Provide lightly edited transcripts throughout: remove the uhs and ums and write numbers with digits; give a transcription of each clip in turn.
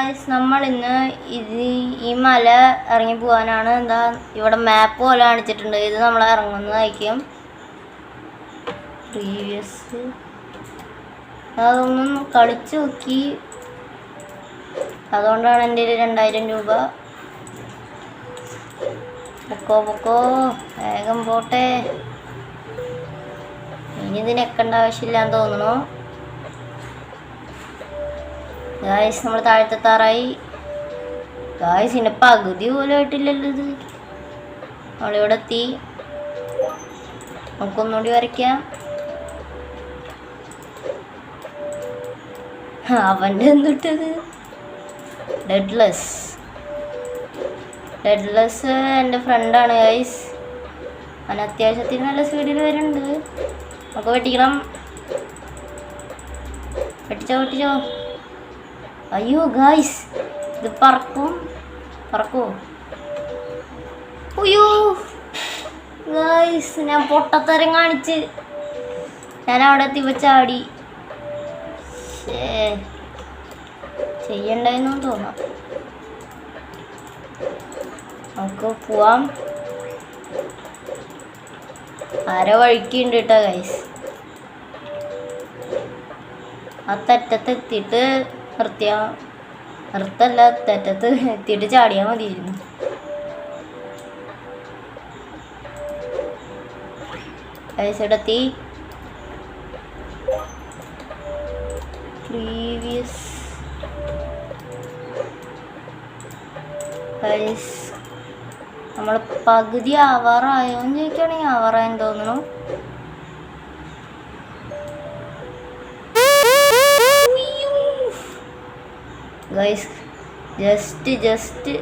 Guys നമ്മൾ ഇന്ന് ഈ മല ഇറങ്ങി പോകാനാണ്. എന്താ ഇവിടെ മാപ്പ് പോലെ കാണിച്ചിട്ടുണ്ട്. ഇത് നമ്മൾ ഇറങ്ങുന്നതായിരിക്കും. പ്രീവിയസ് അതൊന്നും കളിച്ചു നോക്കി, അതുകൊണ്ടാണ് എൻ്റെ 2000 രൂപ. പൊക്കോ വേഗം പോട്ടെ. ഇനി ഇത് നെക്കേണ്ട ആവശ്യമില്ലാന്ന് തോന്നുന്നു. ഗായ്സ് നമ്മൾ താഴത്തെത്താറായി. ഗായ്സ് ഇതിൻ്റെ പകുതി പോലും ആയിട്ടില്ലല്ലോ ഇത്. നമ്മളിവിടെ എത്തി. നമുക്കൊന്നുകൂടി വരയ്ക്കാം. അവൻ്റെ എന്തിട്ടത് ഡെഡ്ലെസ് എൻ്റെ ഫ്രണ്ടാണ് ഗായ്സ്. അവൻ അത്യാവശ്യത്തിന് നല്ല സ്പീഡിൽ വരുന്നുണ്ട്. നമുക്ക് വെട്ടിക്കണം. വെട്ടിച്ചോ. അയ്യോ ഗായ്സ് ഇത് പറക്കുമോ? അയ്യോ ഗായ്സ് ഞാൻ പൊട്ടത്തരം കാണിച്ച് ഞാൻ അവിടെ എത്തി ചാടി. ചെയ്യണ്ടായിരുന്നു തോന്നാം. നമുക്ക് പോവാം. വഴിക്കുണ്ട് കേട്ടോ ഗൈസ്. ആ തെറ്റത്ത് എത്തിയിട്ട് നിർത്തല്ല, തെറ്റത്ത് എത്തിയിട്ട് ചാടിയാൽ മതിയായിരുന്നു. ഗൈസ് ഇവിടെത്തി. പ്രീവിയസ് ഗൈസ് നമ്മൾ പകുതി ആവാറായോന്ന് ചോദിക്കുകയാണെങ്കിൽ ആവാറായെന്ന് തോന്നുന്നു. ഗൈസ് ജസ്റ്റ്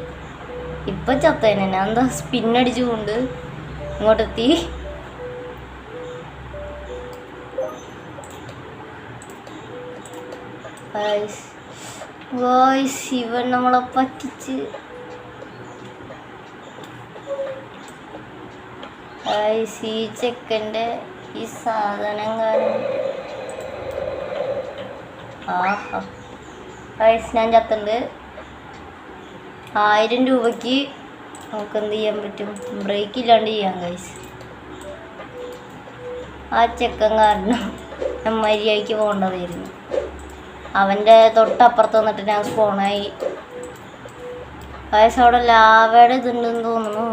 ഇപ്പം ചത്തേനെ. ഞാൻ എന്താ സ്പിന്നടിച്ചുകൊണ്ട് ഇങ്ങോട്ടെത്തി. ഗൈസ് ഇവൻ നമ്മളെ പറ്റിച്ച്. ഈ ചെക്കൻ്റെ ഈ സാധനം കാരണം ഞാൻ ചത്തുണ്ട്. 1000 രൂപയ്ക്ക് നമുക്ക് എന്ത് ചെയ്യാൻ പറ്റും? ബ്രേക്ക് ഇല്ലാണ്ട് ചെയ്യാം ഗൈസ്. ആ ചെക്കൻ കാരണം ഞാൻ മര്യാദയ്ക്ക് പോകേണ്ടതായിരുന്നു. അവൻ്റെ തൊട്ടപ്പുറത്ത് വന്നിട്ട് ഞാൻ സ്പോണായി. ഗൈസ് അവിടെ ലാവയുടെ ഇതുണ്ടെന്ന് തോന്നുന്നു.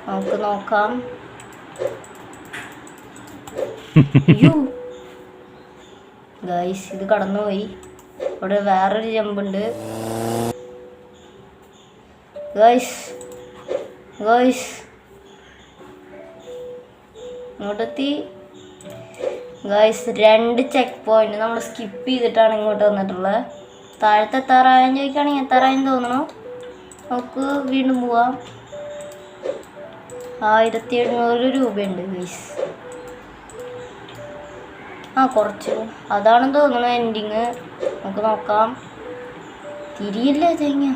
നമുക്ക് നോക്കാം. ഗൈസ് ഇത് കടന്നുപോയി. ഇവിടെ വേറൊരു ജമ്പുണ്ട്. ഗൈസ് ഇങ്ങോട്ടെത്തി. ഗൈസ് 2 ചെക്ക് പോയിന്റ് നമ്മൾ സ്കിപ്പ് ചെയ്തിട്ടാണ് ഇങ്ങോട്ട് വന്നിട്ടുള്ളത്. താഴത്തെ എത്താറായെന്ന് ചോദിക്കുകയാണെങ്കിൽ എത്താറായെന്ന് തോന്നുന്നു. നമുക്ക് വീണ്ടും പോവാം. 1700 രൂപയുണ്ട് ഗൈസ്. കുറച്ച് അതാണെന്ന് തോന്നുന്നു എൻഡിങ്. നമുക്ക് നോക്കാം. തിരിയില്ല തേങ്ങ.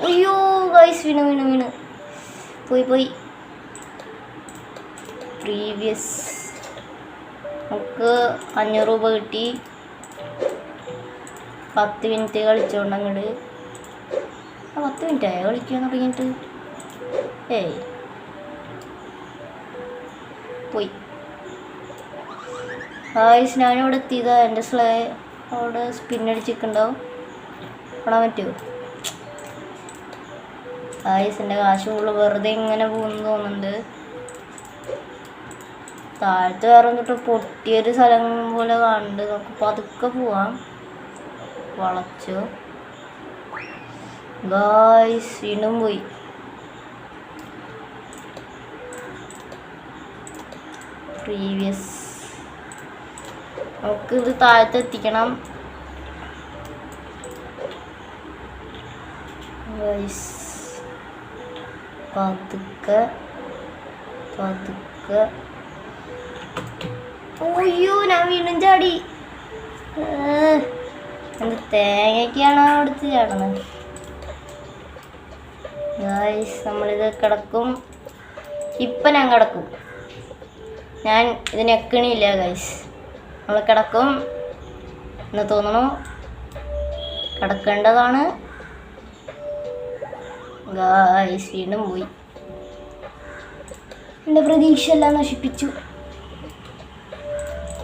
അയ്യോ ഗൈസ് വീണ് പോയി. പ്രീവിയസ് നമുക്ക് 500 രൂപ കിട്ടി. 10 മിനിറ്റ് കളിച്ചോണ്ട് അങ്ങോട്ട്. 10 മിനിറ്റായോ കളിക്കാൻ തുടങ്ങിയിട്ട്? പോയി. ഗൈസ് ഞാനിവിടെ എത്തിയതാ. എൻ്റെ അവിടെ സ്പിന്നടിച്ചിട്ടുണ്ടാവും. കാണാൻ പറ്റുമോ? ഗൈസ് എൻ്റെ കാശ് ഫുള്ള് വെറുതെ ഇങ്ങനെ പോകുന്നു തോന്നുന്നുണ്ട്. താഴത്ത് വേറെ തൊട്ട് പൊട്ടിയൊരു സ്ഥലം പോലെ കാണുന്നുണ്ട്. നമുക്ക് പതുക്കെ പോവാം. വളച്ചു ഗൈസ് വീണ്ടും പോയി. പ്രീവിയസ് നമുക്കിത് താഴത്ത് എത്തിക്കണം. പതുക്കെ അയ്യോ ഞാൻ വീണ്ടും ചാടി. എന്ത് തേങ്ങയ്ക്കാണ് അവിടുത്തെ ചാടുന്നത്. ഗൈസ് നമ്മളിത് കിടക്കും. ഇപ്പം ഞാൻ കിടക്കും. ഞാൻ ഇത് നെക്കണില്ല ഗൈസ്. നമ്മൾ കിടക്കും എന്ന് തോന്നുന്നു. കടക്കേണ്ടതാണ്. ഗായ്സ് വീണ്ടും പോയി. എൻ്റെ പ്രതീക്ഷ എല്ലാം നശിപ്പിച്ചു.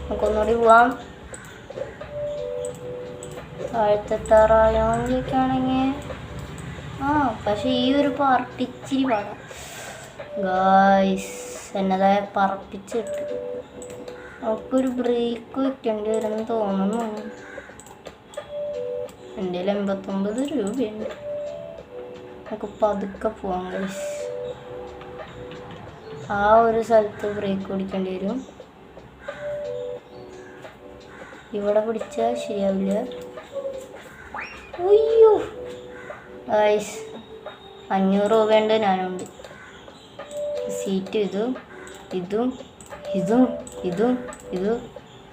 നമുക്കൊന്നുകൂടി പോവാം. താഴത്തെത്താറായോക്കാണെങ്കിൽ പക്ഷെ ഈ ഒരു പാർട്ടി ഇച്ചിരി പാടാം. ഗായ്സ് എന്നതായ പറപ്പിച്ചിട്ട് നമുക്കൊരു ബ്രേക്ക് വെക്കേണ്ടി വരുമെന്ന് തോന്നുന്നു. എൻ്റെ 89 രൂപയുണ്ട്. നമുക്ക് പതുക്കെ പോവാം ഗൈസ്. ആ ഒരു സ്ഥലത്ത് ബ്രേക്ക് പിടിക്കേണ്ടി വരും. ഇവിടെ പിടിച്ചാൽ ശരിയാവില്ല. അയ്യോ ഗൈസ് 500 രൂപയുണ്ട്. ഞാനുണ്ട്. സീറ്റ് ഇതും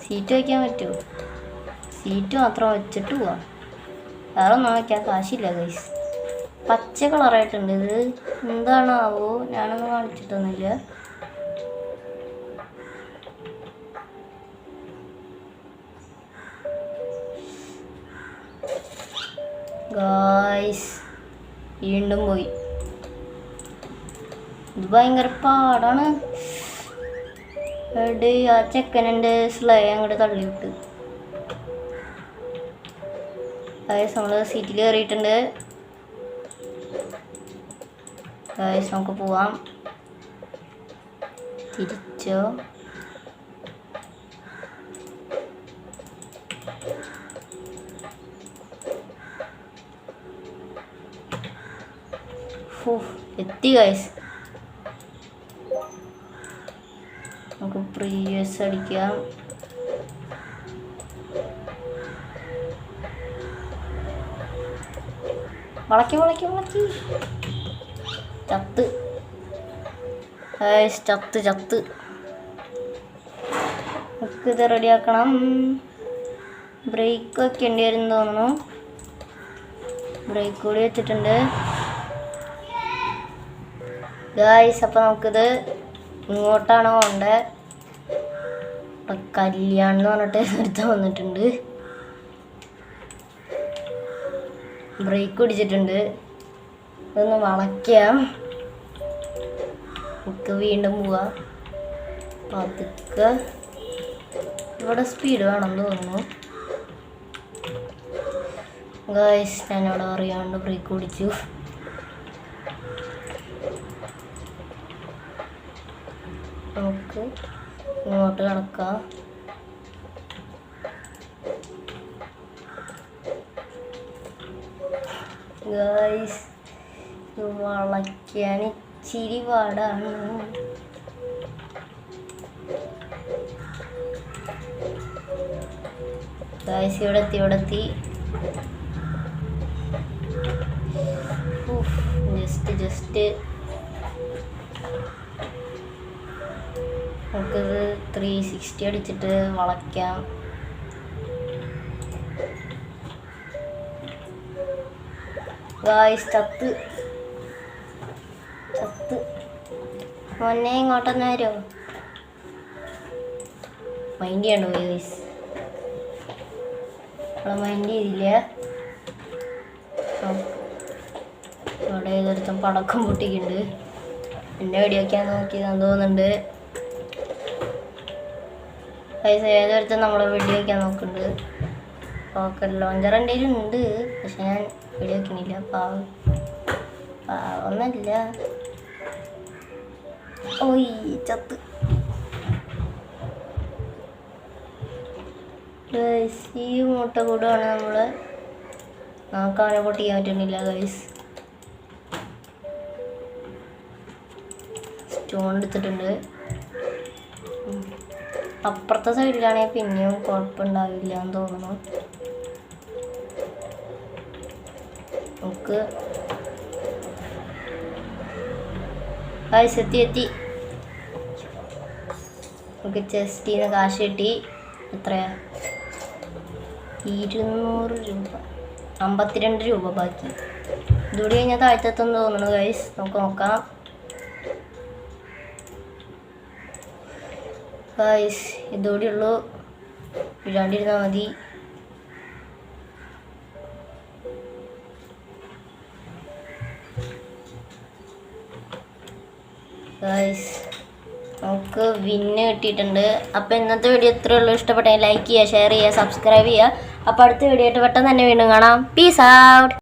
സീറ്റ് വയ്ക്കാൻ പറ്റുമോ? സീറ്റ് മാത്രം വെച്ചിട്ട് പോവാം. വേറെ ഒന്നും വയ്ക്കാൻ കാശില്ല ഗൈസ്. പച്ച കളറായിട്ടുണ്ട്. ഇത് എന്താണാവോ? ഞാനൊന്നും കാണിച്ചിട്ടൊന്നുമില്ല. ഗായ്സ് വീണ്ടും പോയി. ഇത് ഭയങ്കര പാടാണ്. ആ ചെക്കനെൻ്റെ സ്ലേ അങ്ങോട്ട് തള്ളിവിട്ട്. ഗായ്സ് നമ്മൾ സീറ്റിൽ കയറിയിട്ടുണ്ട്. ഗായ്സ് നമുക്ക് പോവാം. തിരിച്ചോ? എത്തി ഗൈസ്. നമുക്ക് പ്രീവിയസ് അടിക്കാം. വളക്കി ചത്ത് ഗൈസ്. ചത്ത് നമുക്ക് ഇത് റെഡിയാക്കണം. ബ്രേക്ക് വെക്കേണ്ടി വരും തോന്നുന്നു. ബ്രേക്ക് കൂടി വെച്ചിട്ടുണ്ട് ഗായ്സ്. അപ്പം നമുക്കിത് ഇങ്ങോട്ടാണ് പോകേണ്ടത്. കല്യാണം എന്ന് പറഞ്ഞിട്ട് എടുത്ത് വന്നിട്ടുണ്ട്. ബ്രേക്ക് പിടിച്ചിട്ടുണ്ട്. ഇതൊന്ന് വളയ്ക്കാം. നമുക്ക് വീണ്ടും പോവാം. പതുക്കെ. ഇവിടെ സ്പീഡ് വേണമെന്ന് തോന്നുന്നു ഗായ്സ്. ഞാനിവിടെ അറിയാണ്ട് ബ്രേക്ക് പിടിച്ചു. നമുക്ക് ഇങ്ങോട്ട് കിടക്കാം. ഗായ്സ് വളയ്ക്കാൻ ഇച്ചിരി പാടാണ്. ഗായ്സ് ഇവിടെ എത്തി. ജസ്റ്റ് നമുക്കിത് 360 അടിച്ചിട്ട് വളയ്ക്കാം. ഗായ്സ് ചത്ത് മോനെ ഇങ്ങോട്ടൊന്ന് വരുമോ? മൈൻഡ് ചെയ്യണ്ടോ ഗായ്സ്? മൈൻഡ് ചെയ്തില്ല. ഇവിടെ ഏതൊരുത്തം പടക്കം പൊട്ടിക്കുന്നുണ്ട്. എന്നെ വെടിവെക്കാൻ നോക്കിയതാന്ന് തോന്നുന്നുണ്ട്. ഏതൊരുത്തം നമ്മളെ വെടിവെക്കാൻ നോക്കുന്നുണ്ട്. റോക്കറ്റ് ലോഞ്ചർ എൻ്റെ ഉണ്ട്, പക്ഷെ ഞാൻ വെടിവെക്കണില്ല. പാവൊന്നല്ല. ഓയ് ചത്ത്. ഈ മുട്ട കൂടുകയാണ് നമ്മൾ. നമുക്ക് അവനെ പൊട്ടിക്കാൻ പറ്റുന്നില്ല ഗൈസ്. സ്റ്റോൺ എടുത്തിട്ടുണ്ട്. അപ്പുറത്തെ സൈഡിലാണെങ്കിൽ പിന്നെയും കുഴപ്പമുണ്ടാവില്ല എന്ന് തോന്നുന്നു. നമുക്ക് ഗൈസ് എത്തി. നമുക്ക് ചെസ്റ്റിൽ നിന്ന് കാശ് കിട്ടി. എത്രയാ? 200 രൂപ. 52 രൂപ ബാക്കി. ഇതുകൂടി കഴിഞ്ഞാൽ താഴ്ത്തെത്തുമെന്ന് തോന്നുന്നു ഗൈസ്. നമുക്ക് നോക്കാം. ഗൈസ് ഇതുകൂടി ഉള്ളൂ. ഇടാണ്ടിരുന്നാൽ മതി. ഗൈസ് നമുക്ക് വിന്ന് കിട്ടിയിട്ടുണ്ട്. അപ്പോൾ ഇന്നത്തെ വീഡിയോ ഇത്രയേ ഉള്ളൂ. ഇഷ്ടപ്പെട്ടെങ്കിൽ ലൈക്ക് ചെയ്യുക, ഷെയർ ചെയ്യുക, സബ്സ്ക്രൈബ് ചെയ്യുക. അപ്പോൾ അടുത്ത വീഡിയോ ആയിട്ട് പെട്ടെന്ന് തന്നെ വീണ്ടും കാണാം. Peace out.